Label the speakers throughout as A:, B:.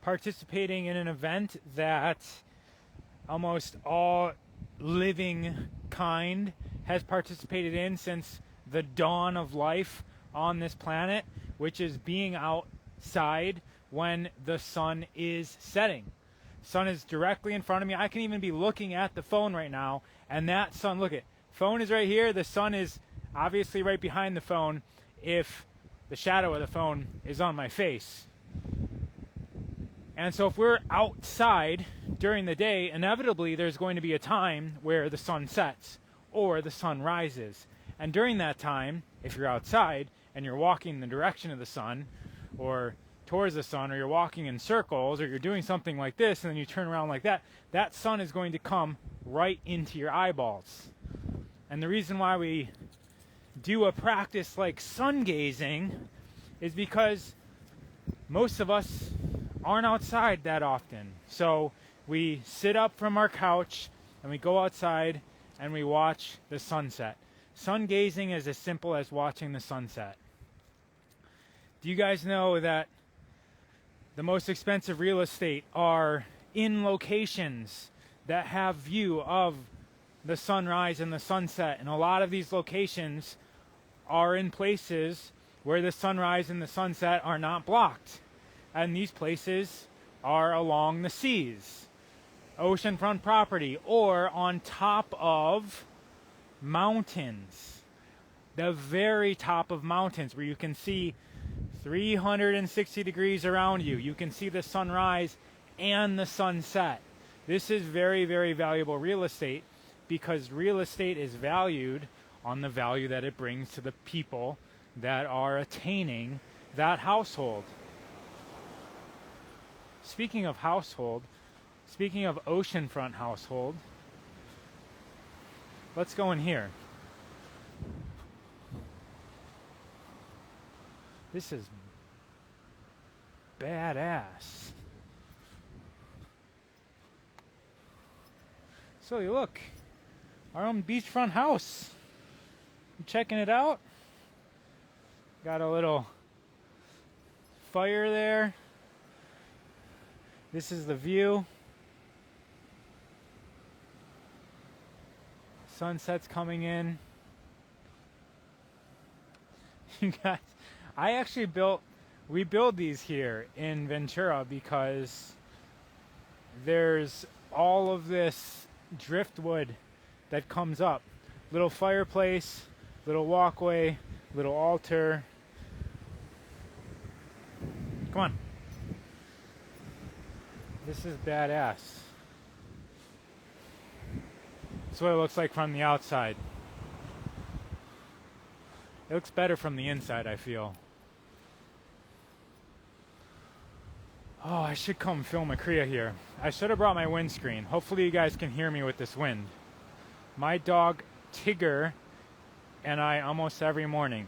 A: participating in an event that almost all living kind has participated in since the dawn of life on this planet, which is being outside when the sun is setting. Sun is directly in front of me. I can even be looking at the phone right now, and that sun, look at, phone is right here. The sun is obviously right behind the phone if the shadow of the phone is on my face. And so if we're outside during the day, inevitably there's going to be a time where the sun sets or the sun rises. And during that time, if you're outside and you're walking in the direction of the sun or towards the sun, or you're walking in circles, or you're doing something like this and then you turn around like that, that sun is going to come right into your eyeballs. And the reason why we do a practice like sun gazing is because most of us aren't outside that often. So we sit up from our couch and we go outside and we watch the sunset. Sun gazing is as simple as watching the sunset. Do you guys know that the most expensive real estate are in locations that have view of the sunrise and the sunset? And a lot of these locations are in places where the sunrise and the sunset are not blocked. And these places are along the seas, oceanfront property, or on top of mountains. The very top of mountains where you can see 360 degrees around you. You can see the sunrise and the sunset. This is very, very valuable real estate because real estate is valued on the value that it brings to the people that are attaining that household. Speaking of household, speaking of oceanfront household, let's go in here. This is badass. So you look, our own beachfront house. You checking it out? Got a little fire there. This is the view. Sunset's coming in. You guys, we build these here in Ventura because there's all of this driftwood that comes up. Little fireplace, little walkway, little altar. Come on. This is badass. That's what it looks like from the outside. It looks better from the inside, I feel. Oh, I should come film a Kriya here. I should have brought my windscreen. Hopefully you guys can hear me with this wind. My dog, Tigger, and I almost every morning.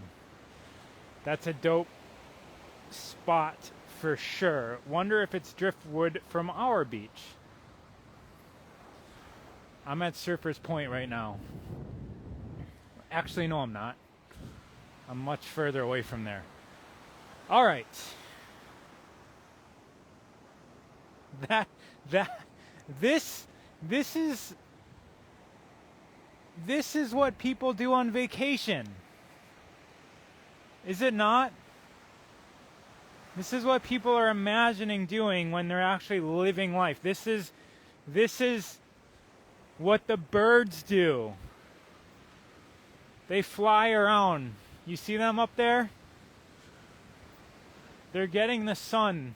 A: That's a dope spot for sure. Wonder if it's driftwood from our beach. I'm at Surfer's Point right now. Actually, no, I'm not. I'm much further away from there. All right. This is what people do on vacation. Is it not? This is what people are imagining doing when they're actually living life. This is what the birds do. They fly around. You see them up there? They're getting the sun,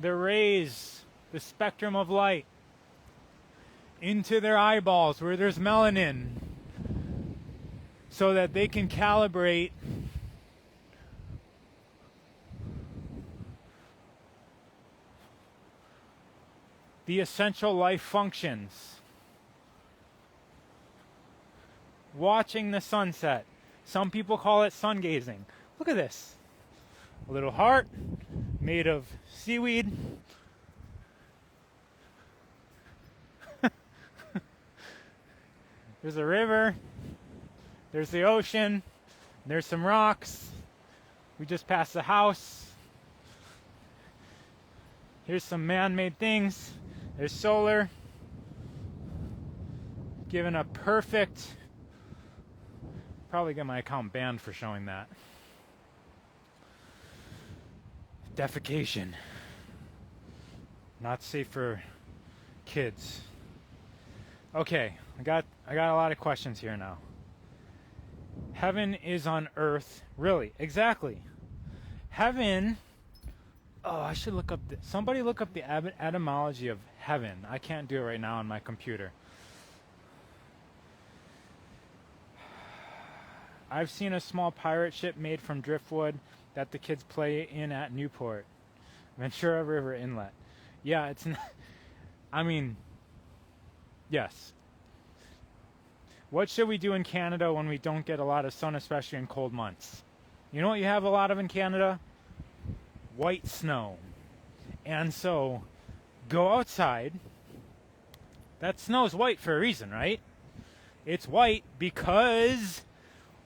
A: the rays, the spectrum of light into their eyeballs where there's melanin so that they can calibrate the essential life functions. Watching the sunset. Some people call it sun gazing. Look at this. A little heart made of seaweed. There's a river. There's the ocean. There's some rocks. We just passed the house. Here's some man-made things. There's solar. Given a perfect... Probably get my account banned for showing that. Defecation. Not safe for kids. Okay, I got a lot of questions here now. Heaven is on earth. Really? Exactly. Heaven... Oh, I should look up... Somebody look up the etymology of heaven. I can't do it right now on my computer. I've seen a small pirate ship made from driftwood that the kids play in at Newport. Ventura River Inlet. Yeah, it's not... I mean... Yes. What should we do in Canada when we don't get a lot of sun, especially in cold months? You know what you have a lot of in Canada? White snow. And so, go outside. That snow's white for a reason, right? It's white because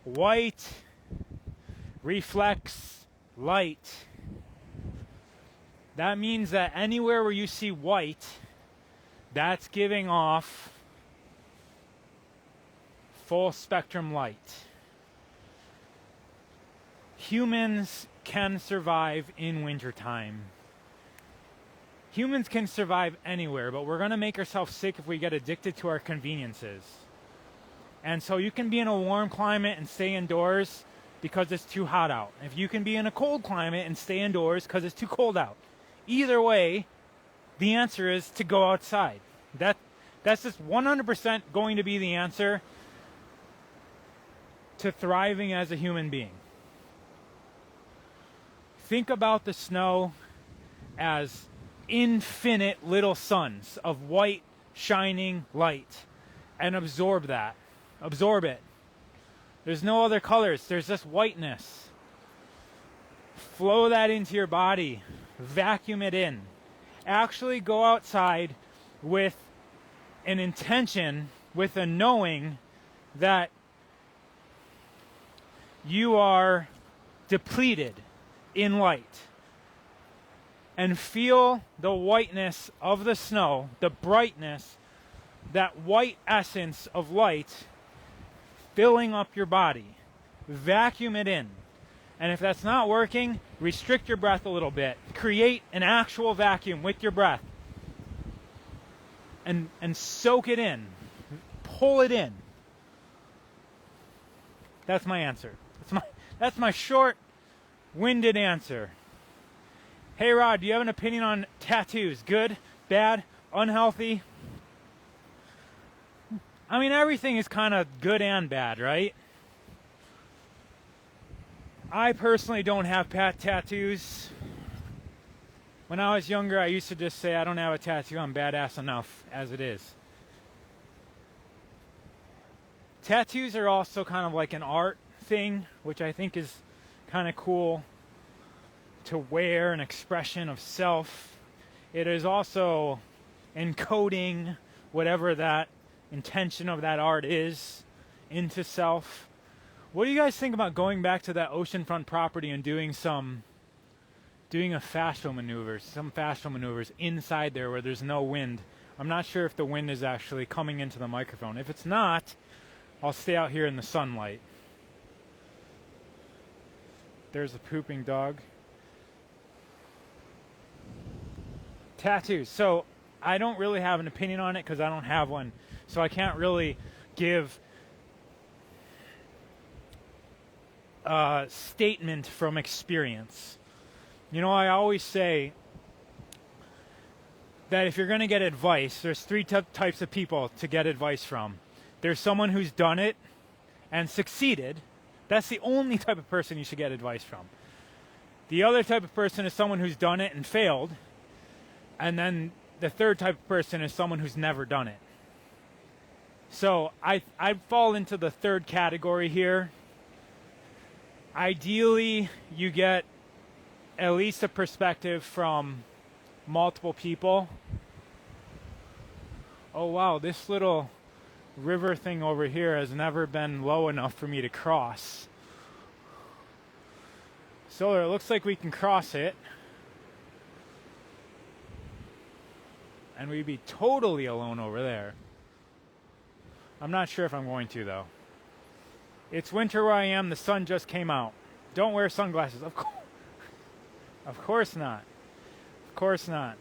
A: white reflects light. That means that anywhere where you see white, that's giving off full spectrum light. Humans can survive in wintertime. Humans can survive anywhere, but we're going to make ourselves sick if we get addicted to our conveniences. And so you can be in a warm climate and stay indoors because it's too hot out. If you can be in a cold climate and stay indoors because it's too cold out. Either way, the answer is to go outside. That's just 100% going to be the answer to thriving as a human being. Think about the snow as infinite little suns of white shining light and absorb that. Absorb it. There's no other colors. There's just whiteness. Flow that into your body. Vacuum it in. Actually go outside with an intention, with a knowing that you are depleted in light. And feel the whiteness of the snow, the brightness, that white essence of light filling up your body. Vacuum it in. And if that's not working, restrict your breath a little bit. Create an actual vacuum with your breath. And soak it in. Pull it in. That's my answer. That's my short-winded answer. Hey Rod, do you have an opinion on tattoos? Good? Bad? Unhealthy? I mean, everything is kind of good and bad, right? I personally don't have tattoos. When I was younger, I used to just say, I don't have a tattoo, I'm badass enough as it is. Tattoos are also kind of like an art thing, which I think is kind of cool to wear, an expression of self. It is also encoding whatever that intention of that art is into self. What do you guys think about going back to that oceanfront property and doing some fascial maneuvers inside there where there's no wind? I'm not sure if the wind is actually coming into the microphone. If it's not, I'll stay out here in the sunlight. There's a pooping dog. Tattoos. So I don't really have an opinion on it because I don't have one. So I can't really give a statement from experience. You know, I always say that if you're going to get advice, there's three types of people to get advice from. There's someone who's done it and succeeded. That's the only type of person you should get advice from. The other type of person is someone who's done it and failed. And then the third type of person is someone who's never done it. So I fall into the third category here. Ideally, you get at least a perspective from multiple people. Oh wow, this little river thing over here has never been low enough for me to cross. So it looks like we can cross it. and we'd be totally alone over there. I'm not sure if I'm going to, though. It's winter where I am. The sun just came out. Don't wear sunglasses. Of course not. Of course not.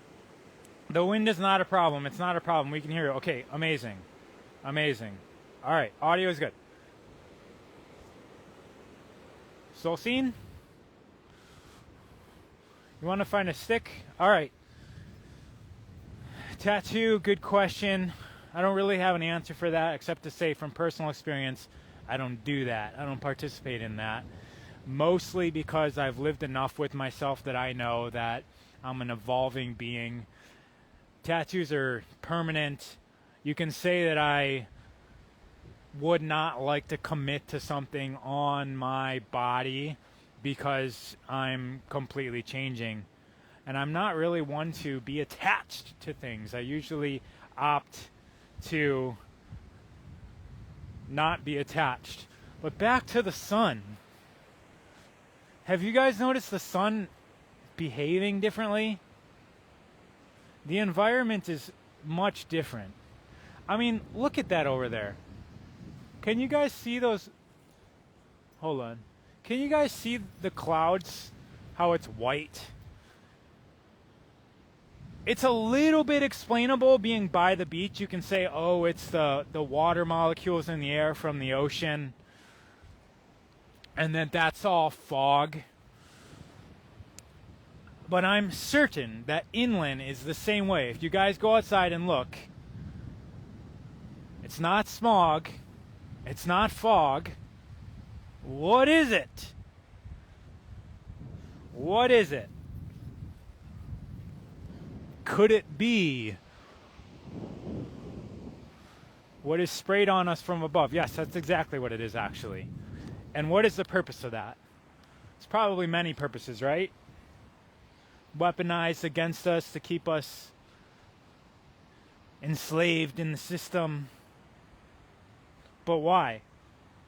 A: The wind is not a problem. It's not a problem. We can hear it. Okay, amazing. Amazing. All right, audio is good. Soul scene? You want to find a stick? All right. Tattoo, good question. I don't really have an answer for that except to say from personal experience, I don't do that. I don't participate in that. Mostly because I've lived enough with myself that I know that I'm an evolving being. Tattoos are permanent. You can say that I would not like to commit to something on my body because I'm completely changing. And I'm not really one to be attached to things. I usually opt to not be attached. But back to the sun. Have you guys noticed the sun behaving differently? The environment is much different. I mean, look at that over there. Can you guys see those? Hold on. Can you guys see the clouds? How it's white? It's a little bit explainable being by the beach. You can say, oh, it's the water molecules in the air from the ocean. And then that's all fog. But I'm certain that inland is the same way. If you guys go outside and look, it's not smog. It's not fog. What is it? What is it? Could it be what is sprayed on us from above? Yes, that's exactly what it is, actually. And what is the purpose of that? It's probably many purposes, right? Weaponized against us to keep us enslaved in the system. But why?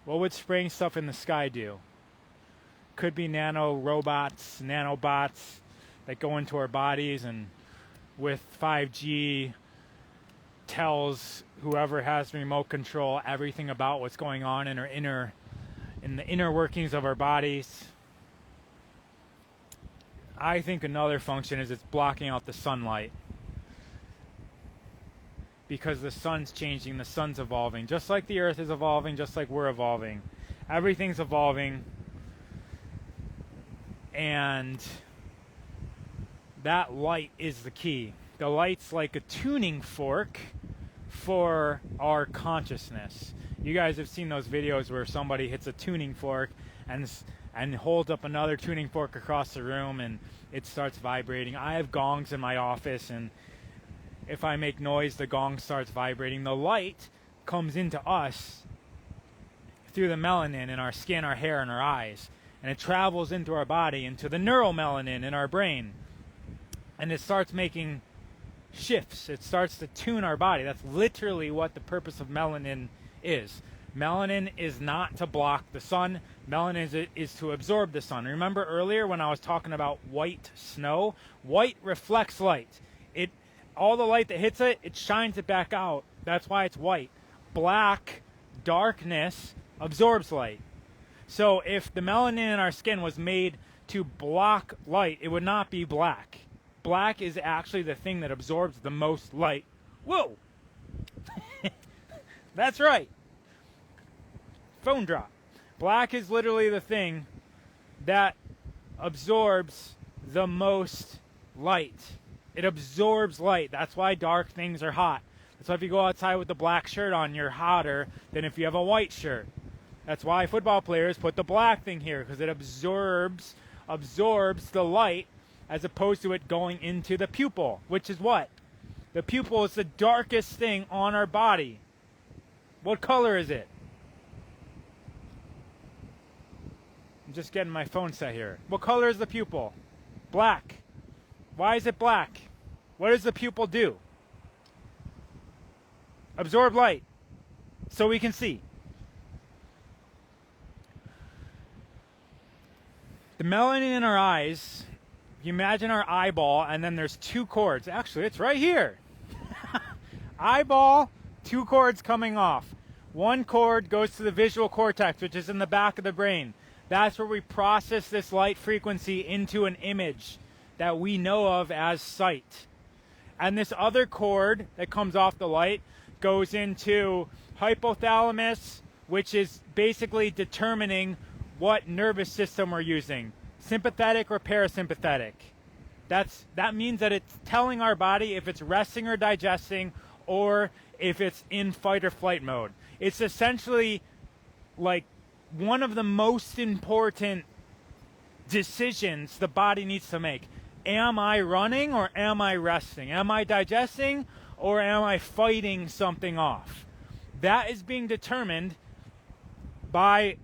A: What would spraying stuff in the sky do? Could be nano robots, nanobots that go into our bodies and with 5G tells whoever has remote control everything about what's going on in the inner workings of our bodies. I think another function is it's blocking out the sunlight. Because the sun's changing, the sun's evolving. Just like the earth is evolving, just like we're evolving. Everything's evolving. And that light is the key. The light's like a tuning fork for our consciousness. You guys have seen those videos where somebody hits a tuning fork and holds up another tuning fork across the room and it starts vibrating. I have gongs in my office, and if I make noise, the gong starts vibrating. The light comes into us through the melanin in our skin, our hair, and our eyes. And it travels into our body, into the neuromelanin in our brain. And it starts making shifts. It starts to tune our body. That's literally what the purpose of melanin is. Melanin is not to block the sun. Melanin is to absorb the sun. Remember earlier when I was talking about white snow? White reflects light. All the light that hits it, it shines it back out. That's why it's white. Black, darkness, absorbs light. So if the melanin in our skin was made to block light, it would not be black. Black is actually the thing that absorbs the most light. Whoa! That's right. Phone drop. Black is literally the thing that absorbs the most light. It absorbs light. That's why dark things are hot. That's why if you go outside with the black shirt on, you're hotter than if you have a white shirt. That's why football players put the black thing here, because it absorbs the light as opposed to it going into the pupil, which is what? The pupil is the darkest thing on our body. What color is it? I'm just getting my phone set here. What color is the pupil? Black. Why is it black? What does the pupil do? Absorb light so we can see. The melanin in our eyes, you imagine our eyeball, and then there's two cords. Actually, it's right here. eyeball, 2 cords coming off. One cord goes to the visual cortex, which is in the back of the brain. That's where we process this light frequency into an image that we know of as sight. And this other cord that comes off the light goes into hypothalamus, which is basically determining what nervous system we're using, sympathetic or parasympathetic. That means that it's telling our body if it's resting or digesting, or if it's in fight or flight mode. It's essentially like one of the most important decisions the body needs to make. Am I running or am I resting? Am I digesting or am I fighting something off? That is being determined by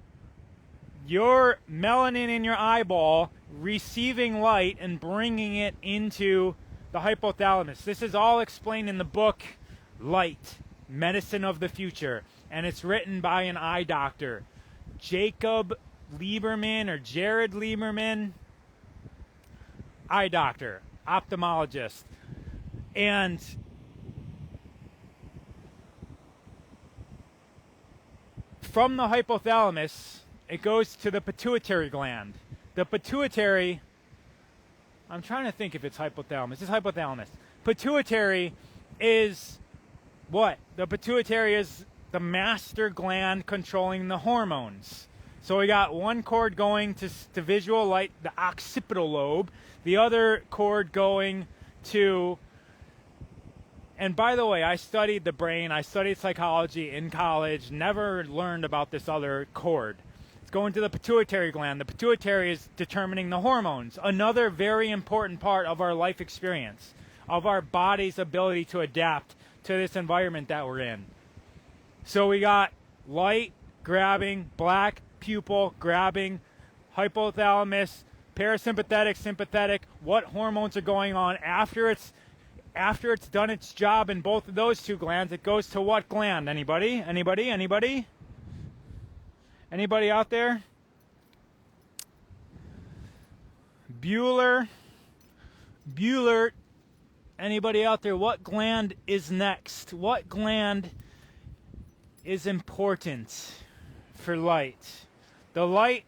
A: your melanin in your eyeball receiving light and bringing it into the hypothalamus. This is all explained in the book Light, Medicine of the Future, and it's written by an eye doctor, Jacob Lieberman or Jared Lieberman, eye doctor, ophthalmologist. And from the hypothalamus, it goes to the pituitary gland. The pituitary, I'm trying to think if it's hypothalamus. It's hypothalamus. Pituitary is what? The pituitary is the master gland controlling the hormones. So we got one cord going to visual light, the occipital lobe, the other cord going to, and by the way, I studied the brain, I studied psychology in college, never learned about this other cord. It's going to the pituitary gland. The pituitary is determining the hormones, another very important part of our life experience, of our body's ability to adapt to this environment that we're in. So we got light grabbing, black pupil grabbing, hypothalamus, parasympathetic, sympathetic, what hormones are going on. After it's done its job in both of those two glands, it goes to what gland? Anybody? Anybody? Anybody? Anybody out there? Bueller. Anybody out there? What gland is next? What gland is important for light? The light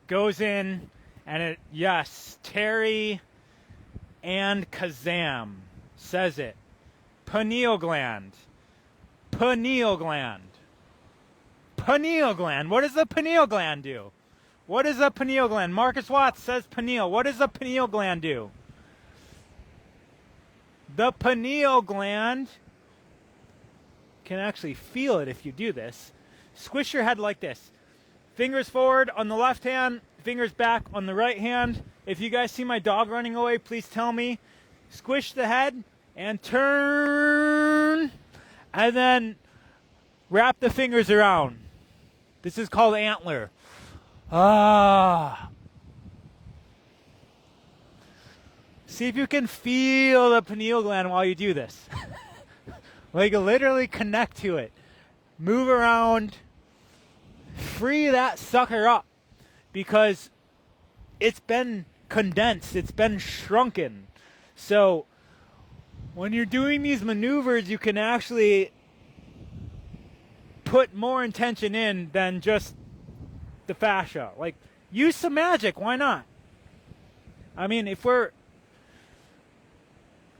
A: goes in, and it, yes, Terry and Kazam says it. Pineal gland. Pineal gland. Pineal gland. What does the pineal gland do? What does the pineal gland? Marcus Watts says pineal. What does the pineal gland do? The pineal gland can actually feel it if you do this. Squish your head like this. Fingers forward on the left hand, fingers back on the right hand. If you guys see my dog running away, please tell me. Squish the head and turn, and then wrap the fingers around. This is called antler. See if you can feel the pineal gland while you do this. Like literally connect to it. Move around. Free that sucker up, because it's been condensed. It's been shrunken. So when you're doing these maneuvers, you can actually put more intention in than just the fascia. Like, use some magic. Why not? I mean, if we're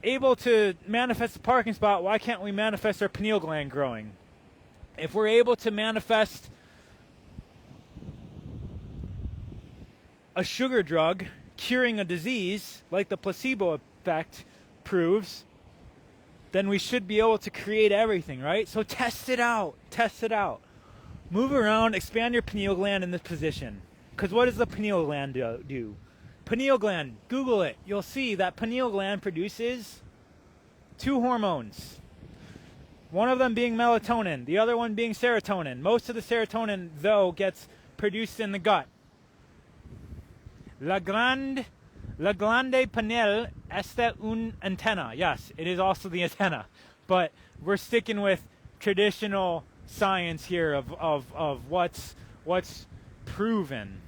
A: able to manifest a parking spot, why can't we manifest our pineal gland growing? If we're able to manifest a sugar drug curing a disease, like the placebo effect proves, then we should be able to create everything, right? So test it out. Test it out. Move around, expand your pineal gland in this position. Because what does the pineal gland do? Pineal gland, Google it. You'll see that pineal gland produces 2 hormones. One of them being melatonin, the other one being serotonin. Most of the serotonin, though, gets produced in the gut. La glande pineal este un antenna. Yes, it is also the antenna. But we're sticking with traditional science here of what's proven.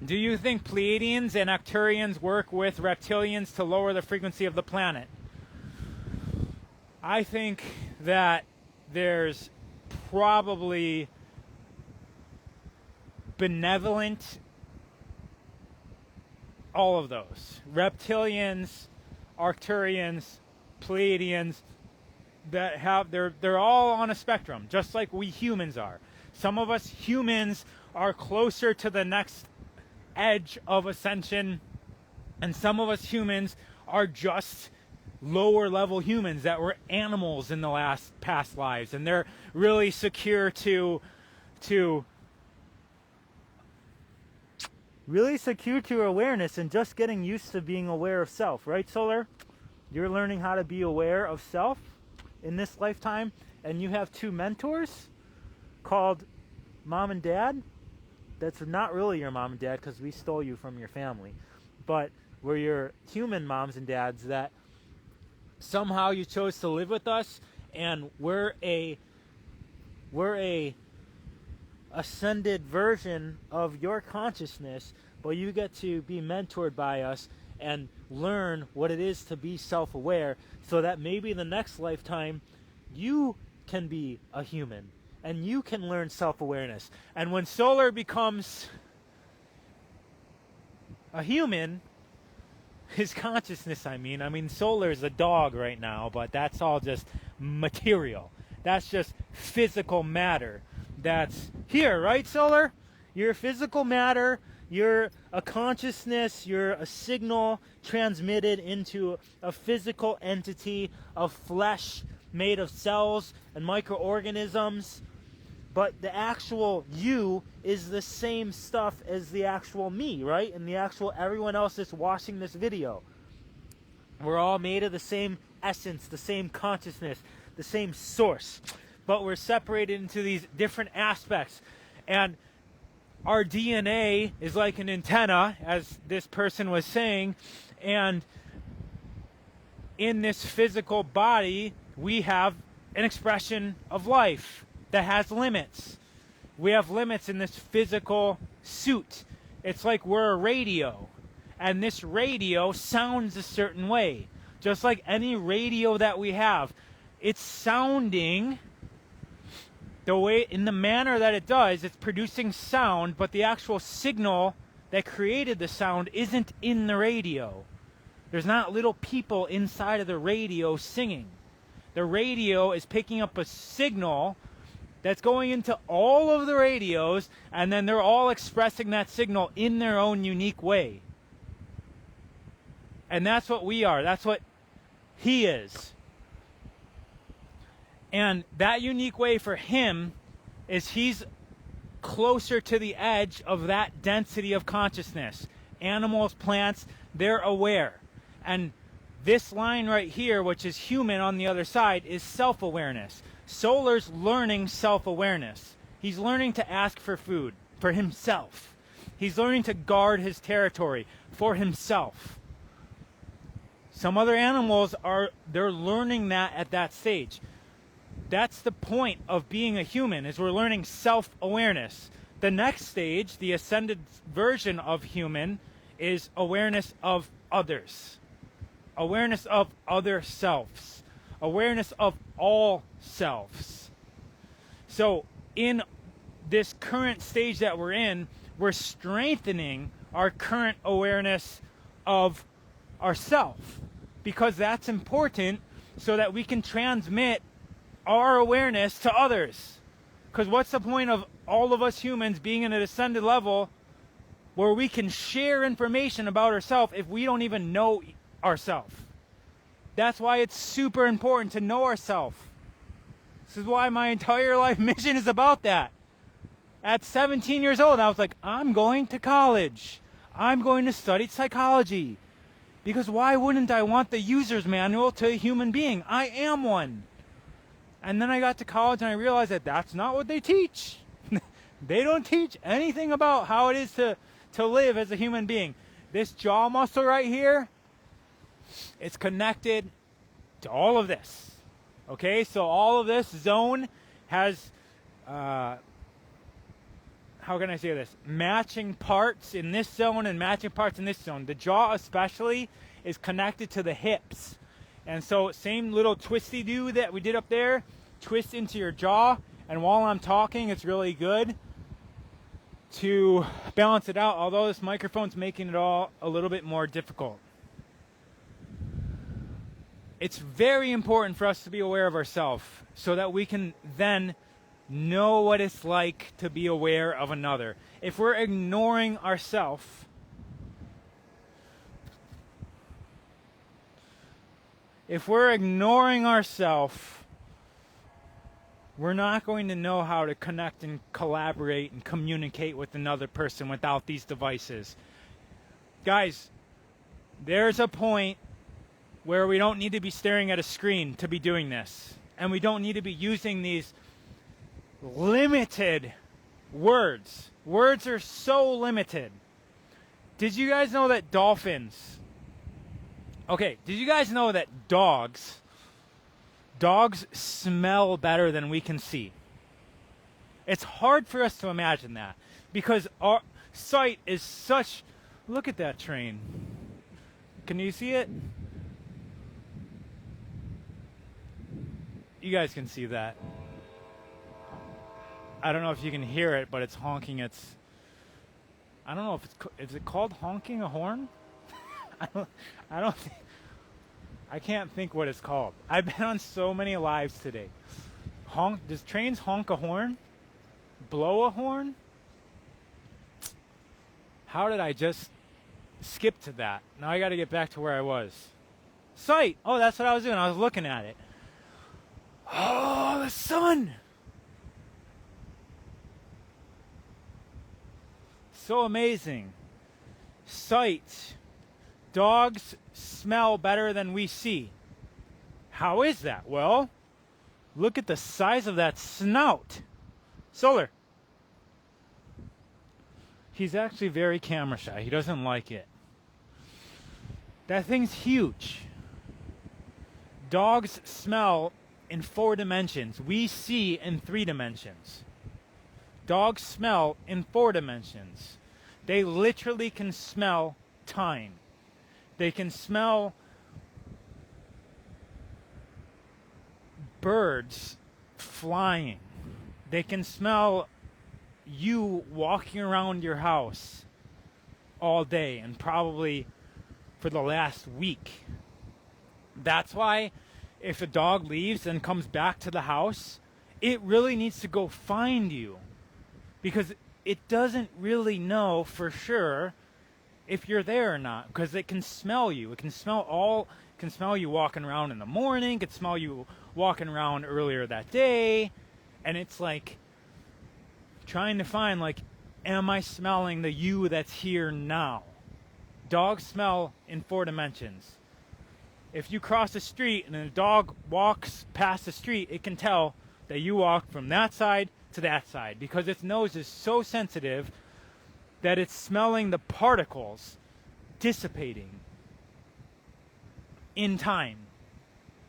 A: Do you think Pleiadians and Arcturians work with reptilians to lower the frequency of the planet? I think that there's probably benevolent, all of those. Reptilians, Arcturians, Pleiadians, that have, they're all on a spectrum, just like we humans are. Some of us humans are closer to the next edge of ascension, and some of us humans are just lower level humans that were animals in the past lives, and they're really secure to awareness and just getting used to being aware of self, right, Solar? You're learning how to be aware of self in this lifetime, and you have two mentors called Mom and Dad. That's not really your mom and dad because we stole you from your family, but we're your human moms and dads that somehow you chose to live with us, and we're a ascended version of your consciousness, but you get to be mentored by us and learn what it is to be self-aware, so that maybe the next lifetime you can be a human and you can learn self-awareness. And when Solar becomes a human, his consciousness, I mean Solar is a dog right now, but that's all just material. That's just physical matter that's here, right, Solar? You're physical matter, you're a consciousness, you're a signal transmitted into a physical entity of flesh made of cells and microorganisms. But the actual you is the same stuff as the actual me, right? And the actual everyone else that's watching this video. We're all made of the same essence, the same consciousness, the same source. But we're separated into these different aspects. And our DNA is like an antenna, as this person was saying. And in this physical body, we have an expression of life that has limits. We have limits in this physical suit. It's like we're a radio, and this radio sounds a certain way. Just like any radio that we have, it's sounding the way, in the manner that it does, it's producing sound, but the actual signal that created the sound isn't in the radio. There's not little people inside of the radio singing. The radio is picking up a signal that's going into all of the radios, and then they're all expressing that signal in their own unique way. And that's what we are. That's what he is. And that unique way for him is he's closer to the edge of that density of consciousness. Animals, plants, they're aware. And this line right here, which is human on the other side, is self-awareness. Solar's learning self-awareness. He's learning to ask for food for himself. He's learning to guard his territory for himself. Some other animals they're learning that at that stage. That's the point of being a human, is we're learning self-awareness. The next stage, the ascended version of human, is awareness of others. Awareness of other selves. Awareness of all selves. So in this current stage that we're in, we're strengthening our current awareness of ourself, because that's important so that we can transmit our awareness to others. Because what's the point of all of us humans being in an ascended level where we can share information about ourselves if we don't even know ourselves? That's why it's super important to know ourselves. This is why my entire life mission is about that. At 17 years old, I was like, I'm going to college. I'm going to study psychology. Because why wouldn't I want the user's manual to a human being? I am one. And then I got to college and I realized that that's not what they teach. They don't teach anything about how it is to live as a human being. This jaw muscle right here, it's connected to all of this. Okay, so all of this zone has, how can I say this? Matching parts in this zone and matching parts in this zone. The jaw especially is connected to the hips. And so same little twisty do that we did up there, twist into your jaw, and while I'm talking, it's really good to balance it out, although this microphone's making it all a little bit more difficult. It's very important for us to be aware of ourselves so that we can then know what it's like to be aware of another. If we're ignoring ourselves, we're not going to know how to connect and collaborate and communicate with another person without these devices. Guys, there's a point where we don't need to be staring at a screen to be doing this. And we don't need to be using these limited words. Words are so limited. Did you guys know that did you guys know that dogs smell better than we can see? It's hard for us to imagine that because our sight is such... Look at that train. Can you see it? You guys can see that. I don't know if you can hear it, but it's honking its... I don't know if is it called honking a horn? I can't think what it's called. I've been on so many lives today. Does trains honk a horn? Blow a horn? How did I just skip to that? Now I got to get back to where I was. Sight. Oh, that's what I was doing. I was looking at it. Oh, the sun. So amazing. Sight. Dogs smell better than we see. How is that? Well, look at the size of that snout. Solar. He's actually very camera shy. He doesn't like it. That thing's huge. Dogs smell in 4 dimensions. We see in 3 dimensions. Dogs smell in 4 dimensions. They literally can smell time. They can smell birds flying. They can smell you walking around your house all day and probably for the last week. That's why if a dog leaves and comes back to the house, it really needs to go find you because it doesn't really know for sure if you're there or not, because it can smell you. It can smell you walking around in the morning, it can smell you walking around earlier that day, and it's like trying to find, like, am I smelling the you that's here now? Dogs smell in 4 dimensions. If you cross the street and a dog walks past the street, it can tell that you walked from that side to that side because its nose is so sensitive that it's smelling the particles dissipating in time.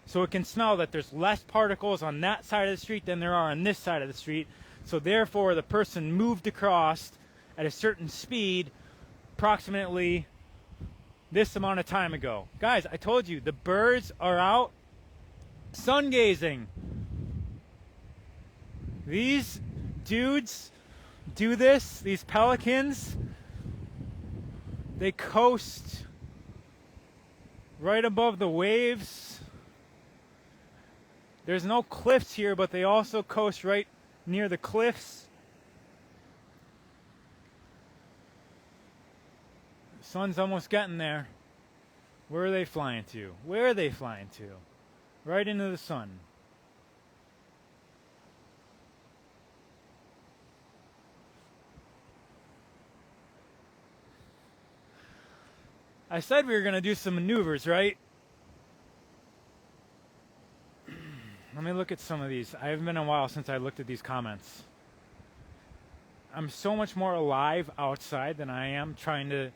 A: So it can smell that there's less particles on that side of the street than there are on this side of the street. So therefore, the person moved across at a certain speed approximately this amount of time ago. Guys, I told you, the birds are out sungazing. These dudes do this, these pelicans, they coast right above the waves. There's no cliffs here, but they also coast right near the cliffs. The sun's almost getting there. Where are they flying to? Where are they flying to? Right into the sun. I said we were going to do some maneuvers, right? Let me look at some of these. I haven't been a while since I looked at these comments. I'm so much more alive outside than I am trying to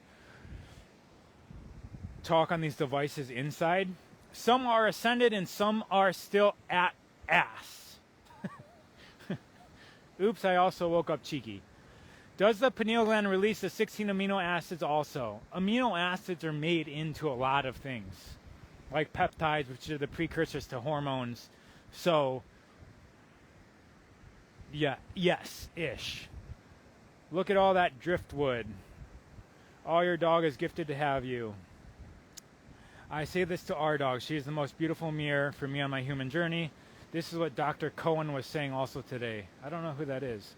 A: talk on these devices inside. Some are ascended and some are still at ass. Oops, I also woke up cheeky. Does the pineal gland release the 16 amino acids also? Amino acids are made into a lot of things. like peptides, which are the precursors to hormones. So, yeah, yes, ish. Look at all that driftwood. All your dog is gifted to have you. I say this to our dog. She is the most beautiful mirror for me on my human journey. This is what Dr. Cohen was saying also today. I don't know who that is.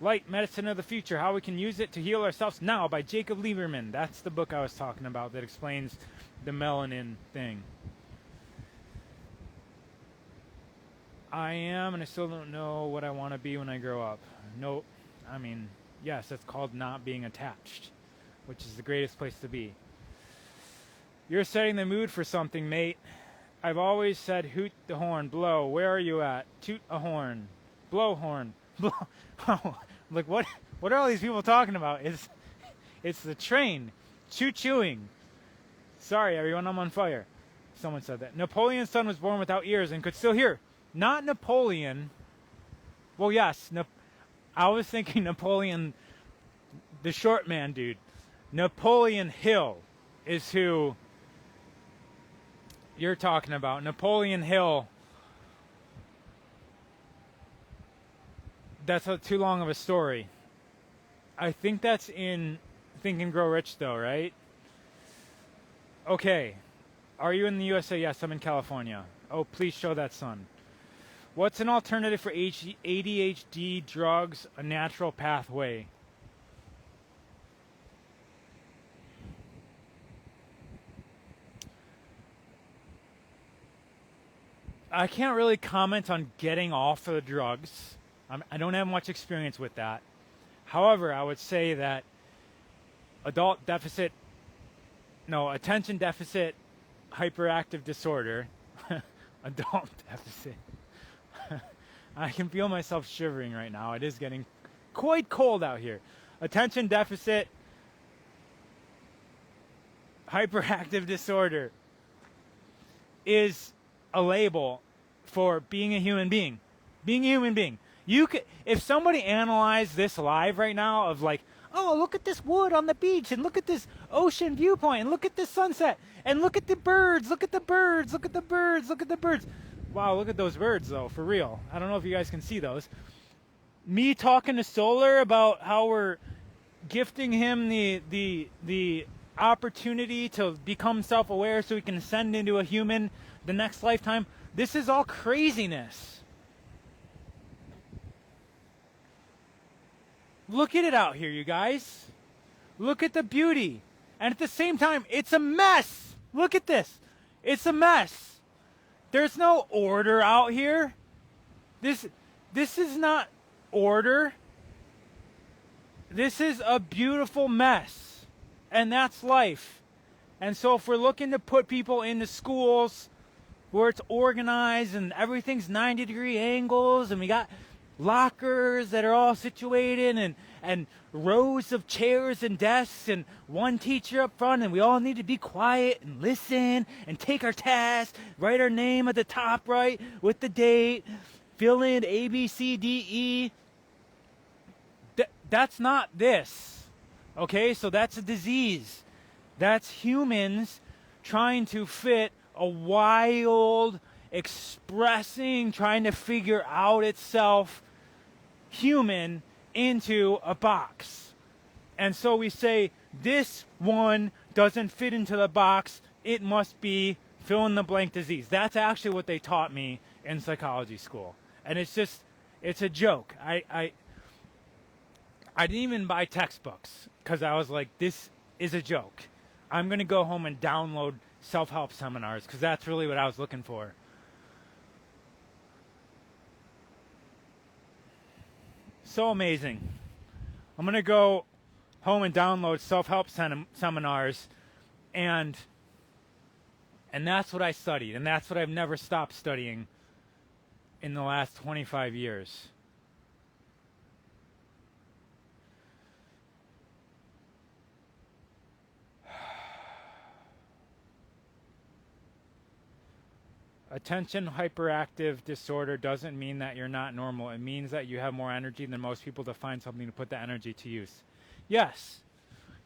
A: Light, Medicine of the Future, How We Can Use It to Heal Ourselves Now by Jacob Lieberman. That's the book I was talking about that explains the melanin thing. I am, and I still don't know what I want to be when I grow up. Nope. I mean, yes, that's called not being attached, which is the greatest place to be. You're setting the mood for something, mate. I've always said hoot the horn, blow. Where are you at? Toot a horn. Blow horn. Blow. Like, what are all these people talking about? It's the train. Choo-chooing. Sorry, everyone, I'm on fire. Someone said that. Napoleon's son was born without ears and could still hear. Not Napoleon. Well, yes. I was thinking Napoleon, the short man dude. Napoleon Hill is who you're talking about. Napoleon Hill. That's too long of a story. I think that's in Think and Grow Rich, though, right? Okay. Are you in the USA? Yes, I'm in California. Oh, please show that sun. What's an alternative for ADHD drugs? A natural pathway. I can't really comment on getting off of the drugs. I don't have much experience with that. However, I would say that attention deficit hyperactive disorder, adult deficit. I can feel myself shivering right now. It is getting quite cold out here. Attention deficit hyperactive disorder is a label for being a human being. Being a human being. You could, if somebody analyzed this live right now of like, oh, look at this wood on the beach, and look at this ocean viewpoint, and look at this sunset, and look at the birds, look at the birds, look at the birds, look at the birds. Wow, look at those birds though, for real. I don't know if you guys can see those. Me talking to Solar about how we're gifting him the opportunity to become self-aware so he can ascend into a human the next lifetime. This is all craziness. Look at it out here, you guys. Look at the beauty. And at the same time, it's a mess. Look at this. It's a mess. There's no order out here. This is not order. This is a beautiful mess. And that's life. And so if we're looking to put people into schools where it's organized and everything's 90-degree angles and we got lockers that are all situated and rows of chairs and desks and one teacher up front, and we all need to be quiet and listen and take our test, write our name at the top right with the date, fill in A, B, C, D, E. That's not this. Okay, so that's a disease. That's humans trying to fit a wild, expressing, trying to figure out itself human into a box. And so we say, this one doesn't fit into the box. It must be fill in the blank disease. That's actually what they taught me in psychology school. And it's a joke. I didn't even buy textbooks because I was like, this is a joke. I'm going to go home and download self-help seminars because that's really what I was looking for. So amazing. I'm going to go home and download self-help seminars, and that's what I studied, and that's what I've never stopped studying in the last 25 years. Attention hyperactive disorder doesn't mean that you're not normal. It means that you have more energy than most people to find something to put the energy to use. Yes.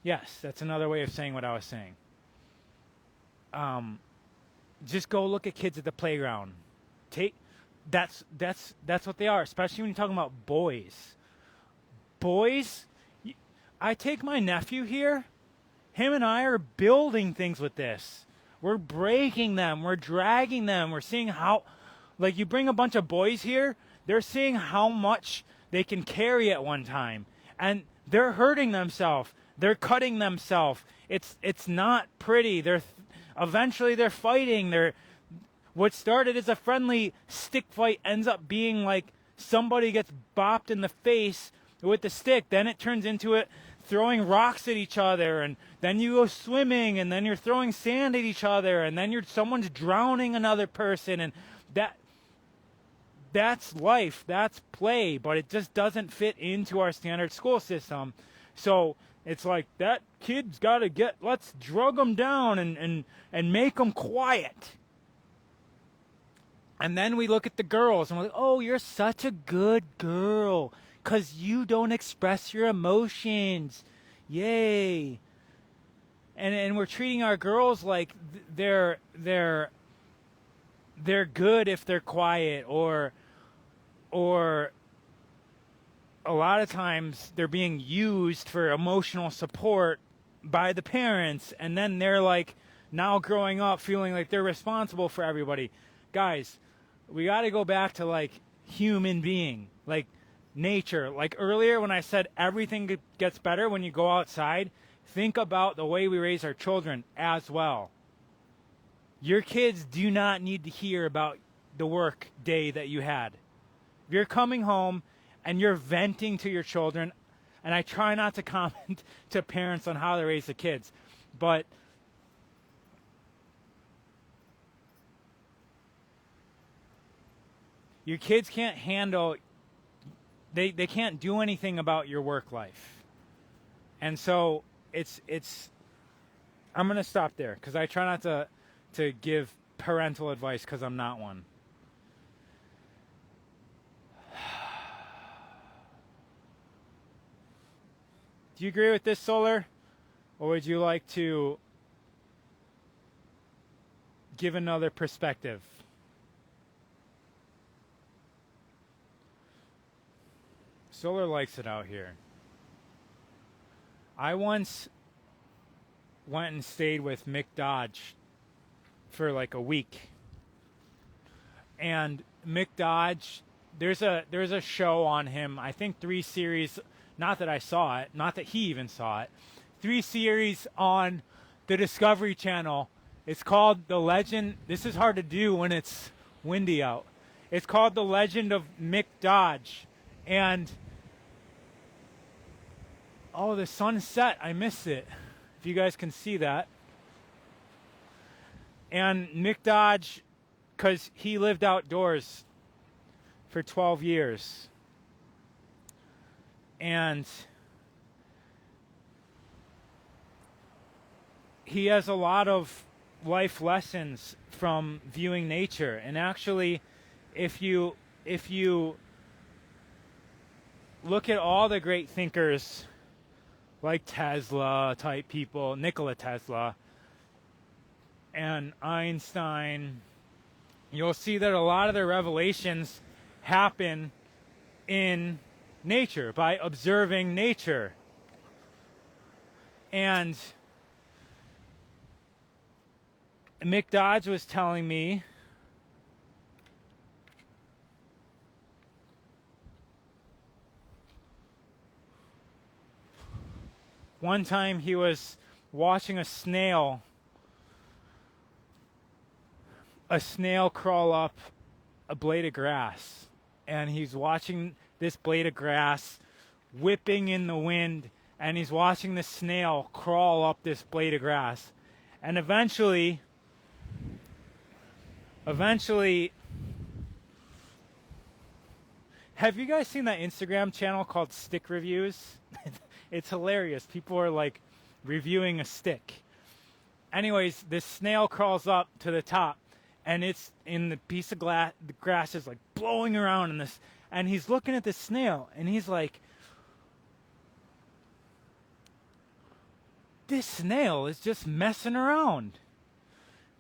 A: Yes, that's another way of saying what I was saying. Just go look at kids at the playground. Take that's what they are, especially when you're talking about boys. Boys, I take my nephew here. Him and I are building things with this. We're breaking them. We're dragging them. We're seeing how, like, you bring a bunch of boys here, they're seeing how much they can carry at one time. And they're hurting themselves. They're cutting themselves. It's not pretty. Eventually they're fighting. What started as a friendly stick fight ends up being like somebody gets bopped in the face with the stick. Then it turns into it throwing rocks at each other, and then you go swimming, and then you're throwing sand at each other, and then someone's drowning another person, and that's life, that's play, but it just doesn't fit into our standard school system. So it's like, that kid's got to let's drug them down and make them quiet. And then we look at the girls and we're like, oh, you're such a good girl because you don't express your emotions. Yay. And we're treating our girls like they're good if they're quiet, or a lot of times they're being used for emotional support by the parents, and then they're like now growing up feeling like they're responsible for everybody. Guys, we got to go back to like human being, like nature. Like earlier when I said everything gets better when you go outside, think about the way we raise our children as well. Your kids do not need to hear about the work day that you had. If you're coming home and you're venting to your children, and I try not to comment to parents on how they raise the kids, but your kids can't handle, they can't do anything about your work life. And so I'm going to stop there because I try not to give parental advice because I'm not one. Do you agree with this, Solar? Or would you like to give another perspective? Solar likes it out here. I once went and stayed with Mick Dodge for like a week. And Mick Dodge, there's a show on him, I think 3 series, not that I saw it, not that he even saw it, 3 series on the Discovery Channel. It's called The Legend, this is hard to do when it's windy out. It's called The Legend of Mick Dodge. And oh, the sun set. I missed it. If you guys can see that. And Mick Dodge, because he lived outdoors for 12 years. And he has a lot of life lessons from viewing nature. And actually, if you look at all the great thinkers like Tesla type people, Nikola Tesla and Einstein, you'll see that a lot of their revelations happen in nature, by observing nature. And Mick Dodge was telling me one time he was watching a snail crawl up a blade of grass. And he's watching this blade of grass whipping in the wind, and he's watching the snail crawl up this blade of grass. And eventually, have you guys seen that Instagram channel called Stick Reviews? It's hilarious. People are like reviewing a stick. Anyways, this snail crawls up to the top, and it's in the piece of glass. The grass is like blowing around in this, and he's looking at the snail, and he's like, "This snail is just messing around.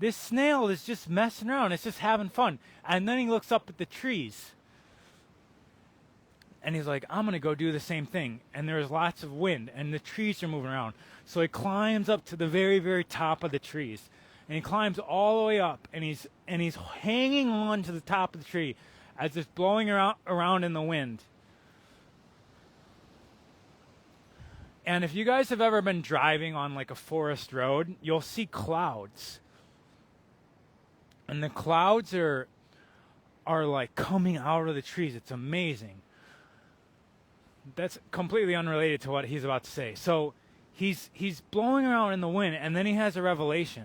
A: this snail is just messing around. It's just having fun. And then he looks up at the trees. And he's like, I'm going to go do the same thing. And there's lots of wind, and the trees are moving around. So he climbs up to the very, very top of the trees. And he climbs all the way up, and he's hanging on to the top of the tree as it's blowing around in the wind. And if you guys have ever been driving on like a forest road, you'll see clouds. And the clouds are like coming out of the trees. It's amazing. That's completely unrelated to what he's about to say. So he's blowing around in the wind, and then he has a revelation.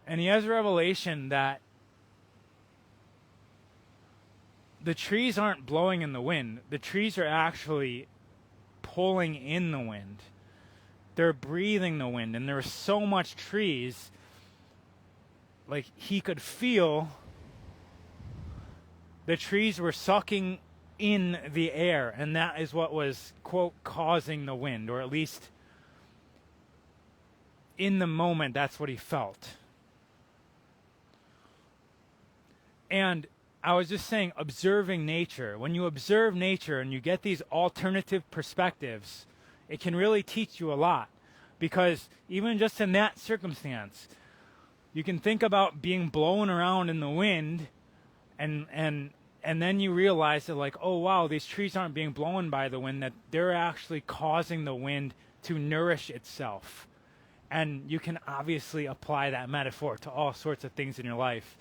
A: And he has a revelation that the trees aren't blowing in the wind. The trees are actually pulling in the wind. They're breathing the wind, and there's so much trees, like he could feel the trees were sucking in the air, and that is what was, quote, causing the wind, or at least in the moment, that's what he felt. And I was just saying, observing nature. When you observe nature and you get these alternative perspectives, it can really teach you a lot. Because even just in that circumstance, you can think about being blown around in the wind, and then you realize that, like, oh wow, these trees aren't being blown by the wind, that they're actually causing the wind to nourish itself. And you can obviously apply that metaphor to all sorts of things in your life.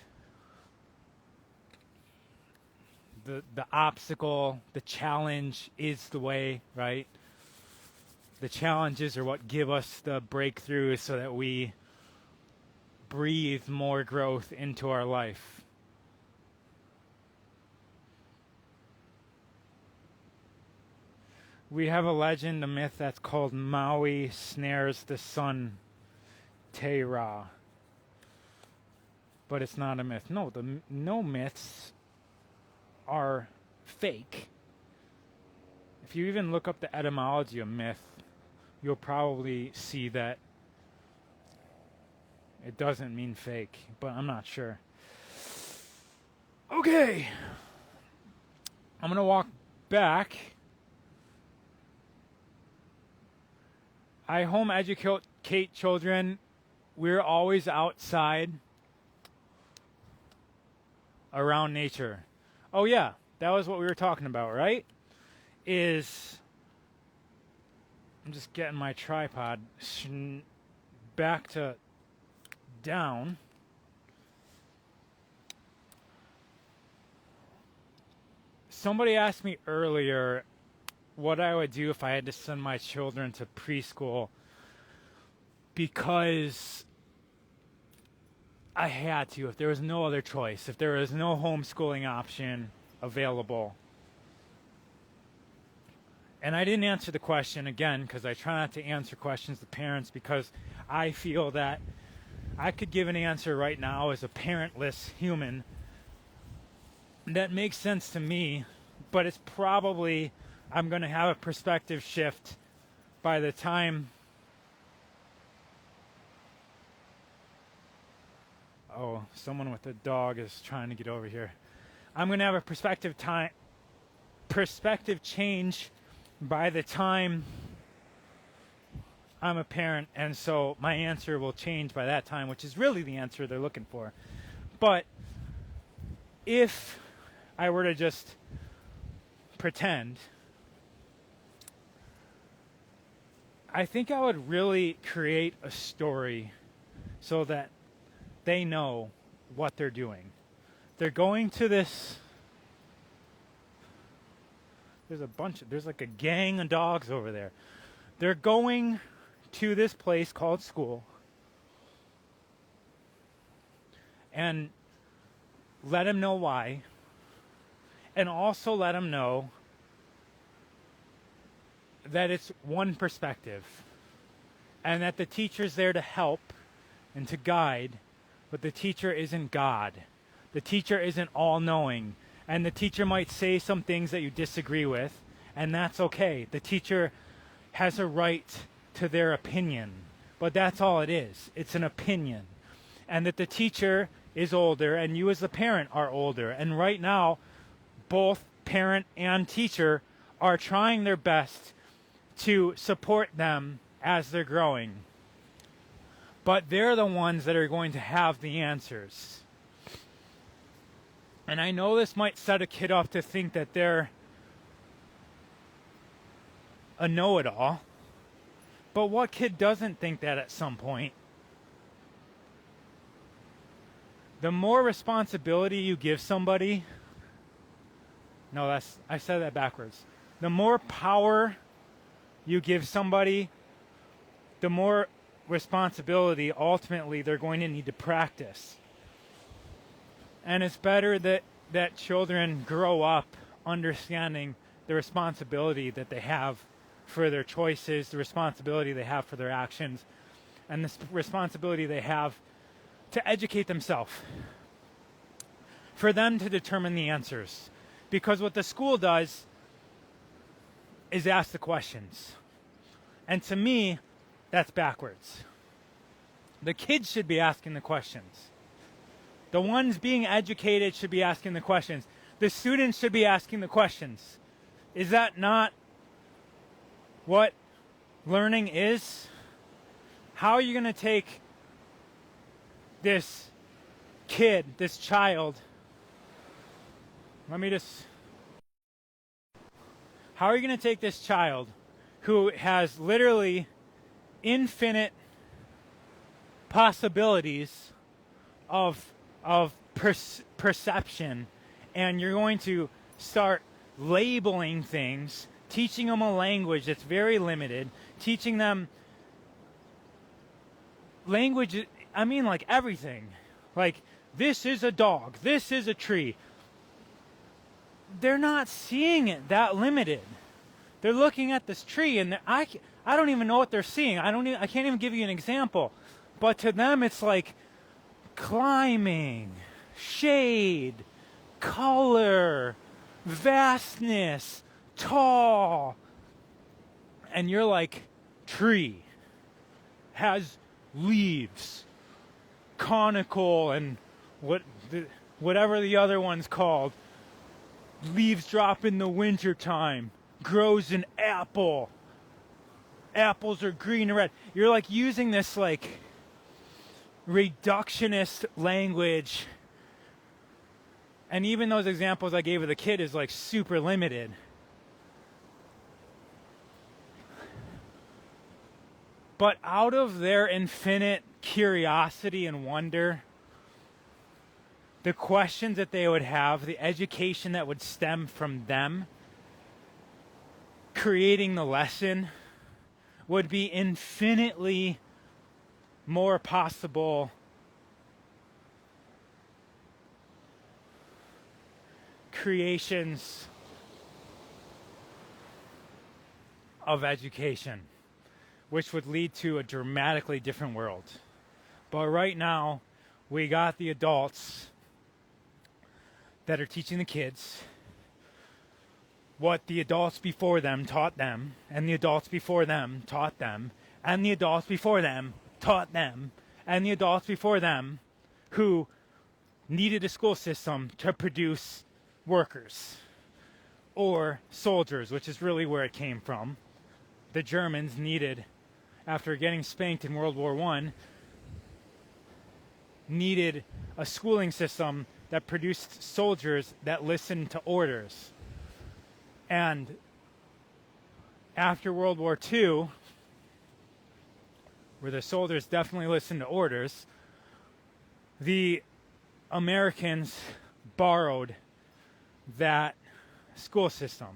A: The obstacle, the challenge is the way, right? The challenges are what give us the breakthroughs so that we breathe more growth into our life. We have a legend, a myth that's called Maui snares the sun, Te Ra. But it's not a myth. No myths are fake. If you even look up the etymology of myth, you'll probably see that it doesn't mean fake, but I'm not sure. Okay. I'm going to walk back. I home educate children. We're always outside around nature. Oh yeah, that was what we were talking about, right? I'm just getting my tripod back to down. Somebody asked me earlier what I would do if I had to send my children to preschool, because I had to, if there was no other choice, if there was no homeschooling option available. And I didn't answer the question again, because I try not to answer questions to parents, because I feel that I could give an answer right now as a parentless human that makes sense to me, but it's probably, I'm going to have a perspective shift by the time. Oh, someone with a dog is trying to get over here. I'm going to have a perspective change by the time I'm a parent, and so my answer will change by that time, which is really the answer they're looking for. But if I were to just pretend, I think I would really create a story so that they know what they're doing. They're going to this. There's like a gang of dogs over there. They're going to this place called school. And let them know why. And also let them know that it's one perspective. And that the teacher's there to help and to guide. But the teacher isn't God. The teacher isn't all-knowing. And the teacher might say some things that you disagree with, and that's okay. The teacher has a right to their opinion. but that's all it is. It's an opinion. And that the teacher is older and you as the parent are older. And right now, both parent and teacher are trying their best to support them as they're growing. But they're the ones that are going to have the answers. And I know this might set a kid up to think that they're a know-it-all. But what kid doesn't think that at some point? The more responsibility you give somebody, I said that backwards. The more power you give somebody, the more responsibility ultimately they're going to need to practice. And it's better that children grow up understanding the responsibility that they have for their choices, the responsibility they have for their actions, and the responsibility they have to educate themselves, for them to determine the answers. Because what the school does is ask the questions. And to me, that's backwards. The kids should be asking the questions. The ones being educated should be asking the questions. The students should be asking the questions. Is that not what learning is? How are you going to take this kid, this child? How are you going to take this child who has literally infinite possibilities of perception, and you're going to start labeling things, teaching them a language that's very limited, teaching them language, I mean like everything. Like, this is a dog, this is a tree. They're not seeing it that limited. They're looking at this tree, and I don't even know what they're seeing. I can't even give you an example. But to them, it's like climbing, shade, color, vastness, tall. And you're like, tree has leaves, conical, and whatever the other one's called. Leaves drop in the wintertime. Grows an apple. Apples are green and red. You're like using this like reductionist language. And even those examples I gave of the kid is like super limited. But out of their infinite curiosity and wonder, the questions that they would have, the education that would stem from them creating the lesson would be infinitely more possible creations of education, which would lead to a dramatically different world. But right now, we got the adults that are teaching the kids what the adults before them taught them, and the adults before them taught them, and the adults before them taught them, and the adults before them who needed a school system to produce workers or soldiers, which is really where it came from. The Germans needed, after getting spanked in World War I, needed a schooling system that produced soldiers that listened to orders. And after World War II, where the soldiers definitely listened to orders, the Americans borrowed that school system.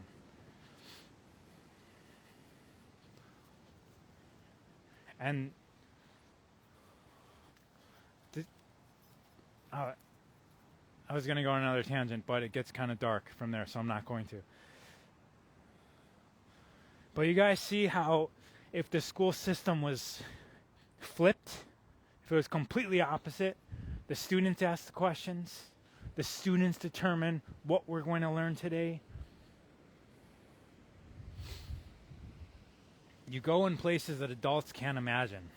A: And I was going to go on another tangent, but it gets kind of dark from there, so I'm not going to. But you guys see how if the school system was flipped, if it was completely opposite, the students ask the questions, the students determine what we're going to learn today. You go in places that adults can't imagine.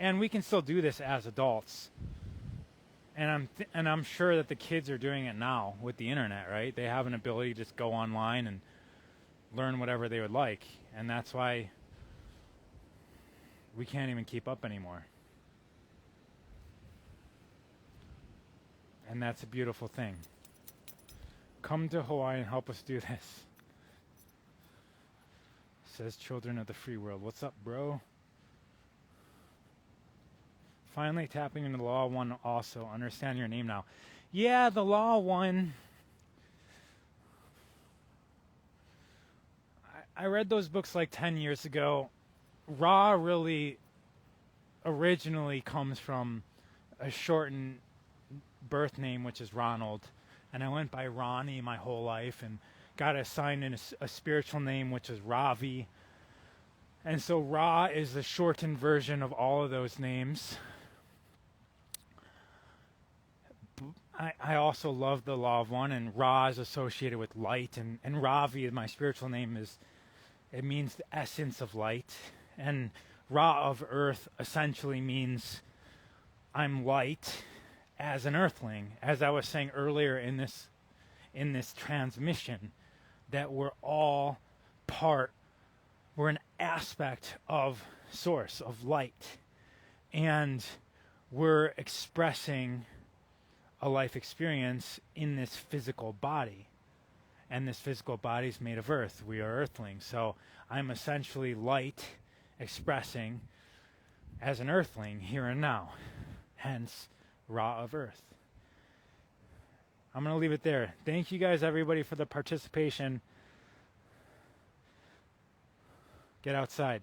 A: And we can still do this as adults. And I'm sure that the kids are doing it now with the internet, right? They have an ability to just go online and learn whatever they would like. And that's why we can't even keep up anymore. And that's a beautiful thing. Come to Hawaii and help us do this. Says Children of the Free World. What's up, bro? Finally tapping into the Law 1 also. Understand your name now. Yeah, the Law 1. I read those books like 10 years ago. Ra really originally comes from a shortened birth name, which is Ronald. And I went by Ronnie my whole life and got assigned in a spiritual name, which is Ravi. And so Ra is the shortened version of all of those names. I also love the Law of One, and Ra is associated with light, and Ravi, my spiritual name, it means the essence of light. And Ra of Earth essentially means I'm light as an earthling. As I was saying earlier in this transmission, that we're an aspect of source, of light. And we're expressing a life experience in this physical body. And this physical body is made of earth. We are earthlings. So I'm essentially light expressing as an earthling here and now. Hence, Ra of Earth. I'm going to leave it there. Thank you guys, everybody, for the participation. Get outside.